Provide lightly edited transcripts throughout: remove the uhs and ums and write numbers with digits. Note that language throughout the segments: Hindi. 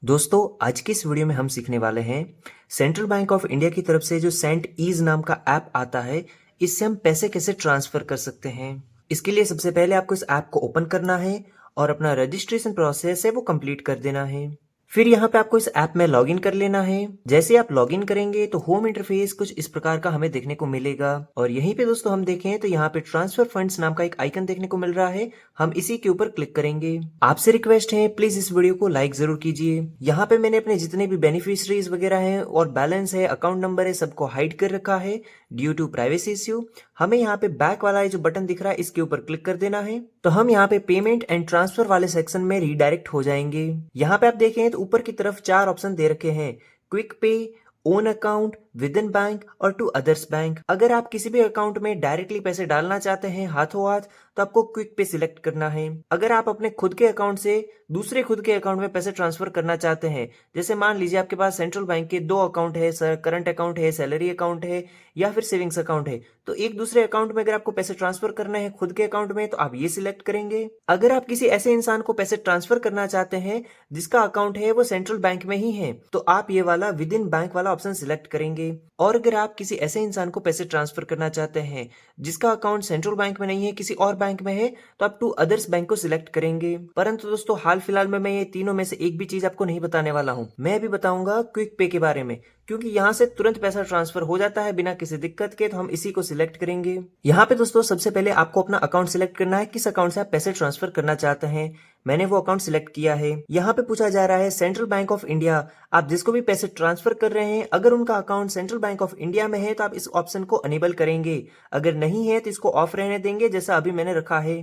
दोस्तों आज की इस वीडियो में हम सीखने वाले हैं सेंट्रल बैंक ऑफ इंडिया की तरफ से जो सेंट ईज नाम का ऐप आता है, इससे हम पैसे कैसे ट्रांसफर कर सकते हैं। इसके लिए सबसे पहले आपको इस ऐप को ओपन करना है और अपना रजिस्ट्रेशन प्रोसेस है वो कंप्लीट कर देना है। फिर यहाँ पे आपको इस ऐप में लॉगिन कर लेना है। जैसे आप लॉगिन करेंगे तो होम इंटरफेस कुछ इस प्रकार का हमें देखने को मिलेगा और यहीं पे दोस्तों हम देखें तो यहाँ पे ट्रांसफर फंड्स नाम का एक आइकन देखने को मिल रहा है। हम इसी के ऊपर क्लिक करेंगे। आपसे रिक्वेस्ट है प्लीज इस वीडियो को लाइक जरूर कीजिए। यहाँ पे मैंने अपने जितने भी बेनिफिशरीज वगैरह हैं और बैलेंस है, अकाउंट नंबर है, सबको हाइड कर रखा है ड्यू टू प्राइवेसी इश्यू। हमें यहाँ पे बैक वाला जो बटन दिख रहा है इसके ऊपर क्लिक कर देना है, तो हम यहाँ पे पेमेंट एंड ट्रांसफर वाले सेक्शन में रीडायरेक्ट हो जाएंगे। यहाँ पे आप देखें तो ऊपर की तरफ 4 ऑप्शन दे रखे हैं, क्विक पे, own account, with in bank और टू अदर्स बैंक। अगर आप किसी भी अकाउंट में डायरेक्टली पैसे डालना चाहते हैं हाथों हाथ तो आपको क्विक पे सिलेक्ट करना है। अगर आप अपने खुद के अकाउंट से दूसरे खुद के अकाउंट में पैसे ट्रांसफर करना चाहते हैं, जैसे मान लीजिए आपके पास सेंट्रल बैंक के 2 अकाउंट है, सर करंट अकाउंट है, सैलरी अकाउंट है या फिर सेविंग्स अकाउंट है, तो एक दूसरे अकाउंट में अगर आपको पैसे ट्रांसफर करना है खुद के अकाउंट में तो आप ये सिलेक्ट करेंगे। अगर आप किसी ऐसे इंसान को पैसे ट्रांसफर करना चाहते हैं जिसका अकाउंट है वो सेंट्रल बैंक में ही है, तो आप ये वाला विद इन बैंक वाला ऑप्शन सिलेक्ट करेंगे। और अगर आप किसी ऐसे इंसान को पैसे ट्रांसफर करना चाहते हैं जिसका अकाउंट सेंट्रल बैंक में नहीं है, किसी और बैंक में है, तो आप टू अदर्स बैंक को सिलेक्ट करेंगे। परंतु दोस्तों हाल फिलहाल में मैं ये तीनों में से एक भी चीज आपको नहीं बताने वाला हूँ। मैं अभी बताऊंगा क्विक पे के बारे में, क्योंकि यहाँ से तुरंत पैसा ट्रांसफर हो जाता है बिना किसी दिक्कत के, तो हम इसी को सिलेक्ट करेंगे। यहाँ पे दोस्तों सबसे पहले आपको अपना अकाउंट सिलेक्ट करना है, किस अकाउंट से आप पैसे ट्रांसफर करना चाहते हैं। मैंने वो अकाउंट सिलेक्ट किया है। यहाँ पे पूछा जा रहा है सेंट्रल बैंक ऑफ इंडिया। आप जिसको भी पैसे ट्रांसफर कर रहे हैं अगर उनका account central bank of India में है तो आप इस ऑप्शन को अनेबल करेंगे, अगर नहीं है तो इसको ऑफ रहने देंगे जैसा अभी मैंने रखा है।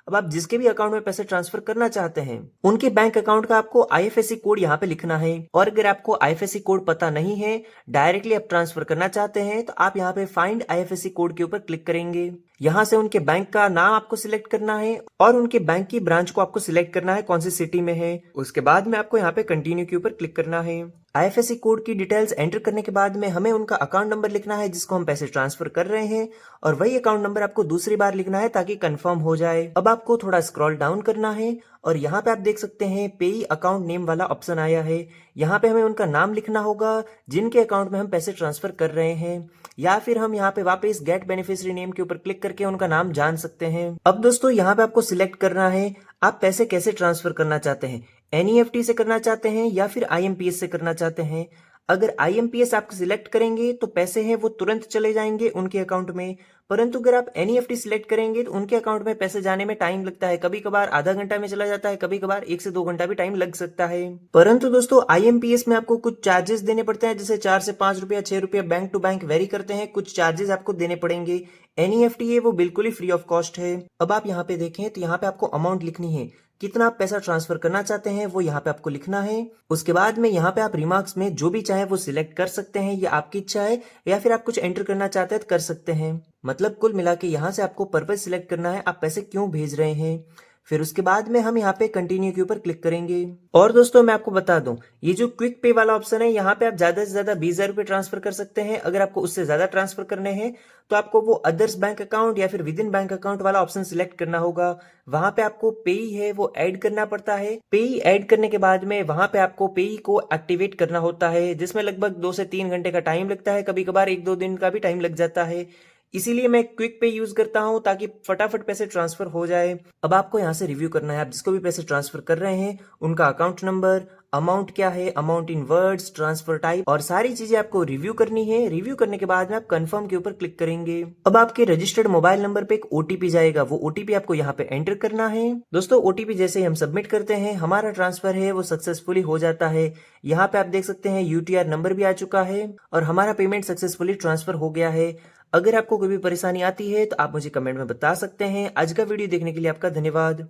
अब आप जिसके भी अकाउंट में पैसे ट्रांसफर करना चाहते हैं उनके बैंक अकाउंट का आपको आईएफएससी कोड यहाँ पे लिखना है। और अगर आपको आईएफएससी कोड पता नहीं है, डायरेक्टली आप ट्रांसफर करना चाहते हैं, तो आप यहाँ पे फाइंड आईएफएससी कोड के ऊपर क्लिक करेंगे। यहाँ से उनके बैंक का नाम आपको सिलेक्ट करना है और उनके बैंक की ब्रांच को आपको सिलेक्ट करना है कौन सी सिटी में है। उसके बाद में आपको यहाँ पे कंटिन्यू के ऊपर क्लिक करना है। आईएफएससी कोड की डिटेल्स एंटर करने के बाद में हमें उनका अकाउंट नंबर लिखना है जिसको हम पैसे ट्रांसफर कर रहे हैं, और वही अकाउंट नंबर आपको दूसरी बार लिखना है ताकि कंफर्म हो जाए। अब आपको थोड़ा स्क्रॉल डाउन करना है और यहाँ पे आप देख सकते हैं पेई अकाउंट नेम वाला ऑप्शन आया है। यहाँ पे हमें उनका नाम लिखना होगा जिनके अकाउंट में हम पैसे ट्रांसफर कर रहे हैं, या फिर हम यहाँ पे वापस गेट बेनिफिशियरी नेम के ऊपर क्लिक करके उनका नाम जान सकते हैं। अब दोस्तों यहाँ पे आपको सिलेक्ट करना है आप पैसे कैसे ट्रांसफर करना चाहते हैं, एनईएफटी से करना चाहते हैं या फिर आईएमपीएस से करना चाहते हैं। अगर आईएमपीएस आप सिलेक्ट करेंगे तो पैसे हैं वो तुरंत चले जाएंगे उनके अकाउंट में, परंतु अगर आप एनईएफटी सिलेक्ट करेंगे तो उनके अकाउंट में पैसे जाने में टाइम लगता है, कभी कभार आधा घंटा में चला जाता है, कभी कभार 1 से 2 घंटा भी टाइम लग सकता है। परंतु दोस्तों आईएमपीएस में आपको कुछ चार्जेस देने पड़ते हैं, जैसे 4 से 5 रुपया 6 रुपया बैंक टू बैंक वेरी करते हैं, कुछ चार्जेस आपको देने पड़ेंगे। एनईएफटी है वो बिल्कुल ही फ्री ऑफ कॉस्ट है। अब आप यहाँ पे देखें तो यहाँ पे आपको अमाउंट लिखनी है, कितना आप पैसा ट्रांसफर करना चाहते हैं वो यहाँ पे आपको लिखना है। उसके बाद में यहाँ पे आप रिमार्क्स में जो भी चाहे वो सिलेक्ट कर सकते हैं, ये आपकी इच्छा है, या फिर आप कुछ एंटर करना चाहते हैं तो कर सकते हैं। मतलब कुल मिला के यहाँ से आपको पर्पज सिलेक्ट करना है, आप पैसे क्यों भेज रहे हैं। फिर उसके बाद में हम यहाँ पे कंटिन्यू के ऊपर क्लिक करेंगे। और दोस्तों मैं आपको बता दूं, ये जो क्विक पे वाला ऑप्शन है यहाँ पे आप ज्यादा से ज्यादा 20,000 रुपए ट्रांसफर कर सकते हैं। अगर आपको उससे ज्यादा ट्रांसफर करने हैं तो आपको वो अदर्स बैंक अकाउंट या फिर विद इन बैंक अकाउंट वाला ऑप्शन सिलेक्ट करना होगा। वहां पे आपको पेई है वो ऐड करना पड़ता है। पेई ऐड करने के बाद में वहां पे आपको पेई को एक्टिवेट करना होता है, जिसमें लगभग 2 से 3 घंटे का टाइम लगता है, कभी कभार 1-2 दिन का भी टाइम लग जाता है। इसीलिए मैं क्विक पे यूज करता हूं ताकि फटाफट पैसे ट्रांसफर हो जाए। अब आपको यहाँ से रिव्यू करना है, आप जिसको भी पैसे ट्रांसफर कर रहे हैं उनका अकाउंट नंबर, अमाउंट क्या है, amount in words, transfer type और सारी चीजें आपको रिव्यू करनी है। रिव्यू करने के बाद में आप कंफर्म के ऊपर क्लिक करेंगे। अब आपके रजिस्टर्ड मोबाइल नंबर पे एक ओटीपी जाएगा, वो ओटीपी आपको यहाँ पे एंटर करना है। दोस्तों ओटीपी जैसे ही हम सबमिट करते हैं हमारा ट्रांसफर है वो सक्सेसफुली हो जाता है। यहाँ पे आप देख सकते हैं यूटीआर नंबर भी आ चुका है और हमारा पेमेंट सक्सेसफुली ट्रांसफर हो गया है। अगर आपको कोई भी परेशानी आती है तो आप मुझे कमेंट में बता सकते हैं। आज का वीडियो देखने के लिए आपका धन्यवाद।